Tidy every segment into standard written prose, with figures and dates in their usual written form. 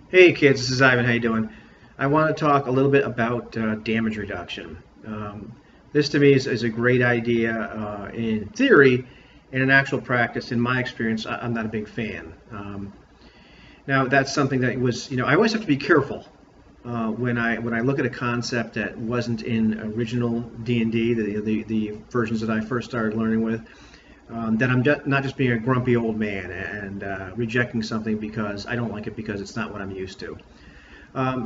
Hey kids, this is Ivan. How you doing? I want to talk a little bit about damage reduction. This to me is a great idea in theory. In actual practice, in my experience, I'm not a big fan. Now that's something that was, I always have to be careful when I look at a concept that wasn't in original D&D, the versions that I first started learning with. That I'm not just being a grumpy old man and rejecting something because I don't like it because it's not what I'm used to.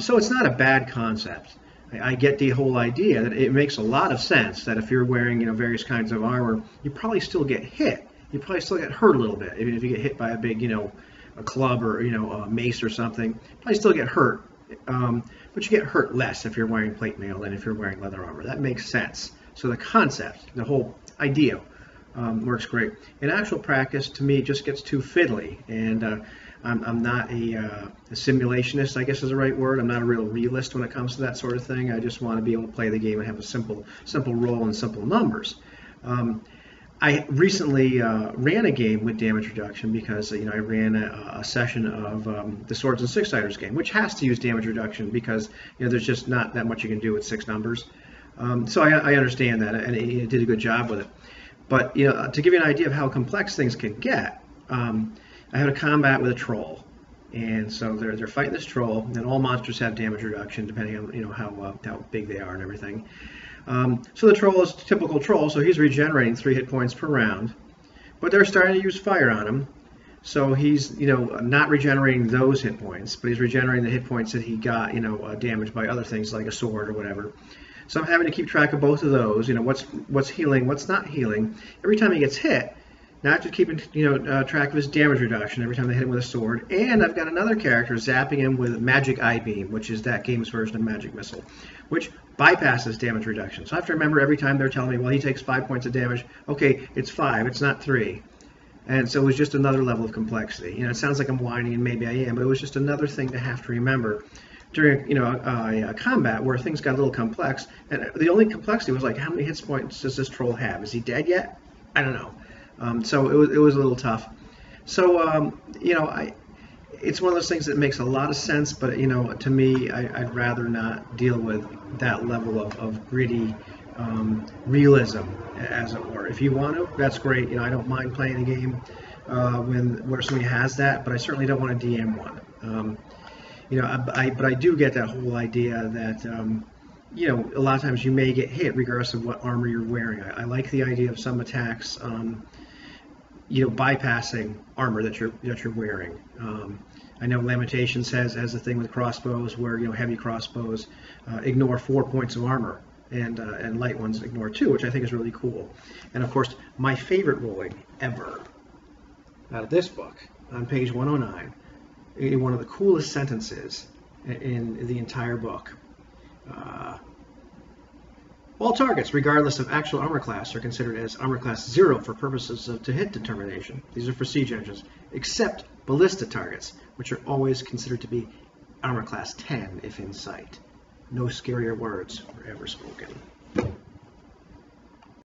So it's not a bad concept. I get the whole idea that it makes a lot of sense that if you're wearing various kinds of armor, you probably still get hit. You probably still get hurt a little bit. Even if you get hit by a big a club or a mace or something, you probably still get hurt. But you get hurt less if you're wearing plate mail than if you're wearing leather armor. That makes sense. So the concept, the whole idea works great. In actual practice, to me, it just gets too fiddly, and I'm not a simulationist, I guess is the right word. I'm not a real realist when it comes to that sort of thing. I just want to be able to play the game and have a simple roll and simple numbers. I recently ran a game with damage reduction because I ran a session of the Swords and Six-Siders game, which has to use damage reduction because there's just not that much you can do with six numbers. So I understand that, and it did a good job with it. But to give you an idea of how complex things can get, I had a combat with a troll, and so they're fighting this troll, and all monsters have damage reduction depending on how big they are and everything. So the troll is a typical troll, so he's regenerating 3 hit points per round, but they're starting to use fire on him, so he's not regenerating those hit points, but he's regenerating the hit points that he got damaged by other things like a sword or whatever. So I'm having to keep track of both of those. What's healing, what's not healing. Every time he gets hit, not just keeping track of his damage reduction every time they hit him with a sword. And I've got another character zapping him with Magic Eye Beam, which is that game's version of Magic Missile, which bypasses damage reduction. So I have to remember every time they're telling me, well, he takes 5 points of damage. Okay, it's 5, it's not 3. And so it was just another level of complexity. It sounds like I'm whining, and maybe I am, but it was just another thing to have to remember during a combat where things got a little complex, and the only complexity was like, how many hit points does this troll have? Is he dead yet? I don't know. So it was a little tough. So it's one of those things that makes a lot of sense, but to me, I'd rather not deal with that level of gritty realism, as it were. If you want to, that's great. I don't mind playing a game where somebody has that, but I certainly don't want to DM one. But I do get that whole idea that, a lot of times you may get hit regardless of what armor you're wearing. I like the idea of some attacks, bypassing armor that you're wearing. I know Lamentations has a thing with crossbows where, heavy crossbows ignore 4 points of armor, and light ones ignore 2, which I think is really cool. And of course, my favorite rolling ever out of this book, on page 109, one of the coolest sentences in the entire book. All targets, regardless of actual armor class, are considered as armor class 0 for purposes of to-hit determination. These are for siege engines, except ballista targets, which are always considered to be armor class 10 if in sight. No scarier words were ever spoken.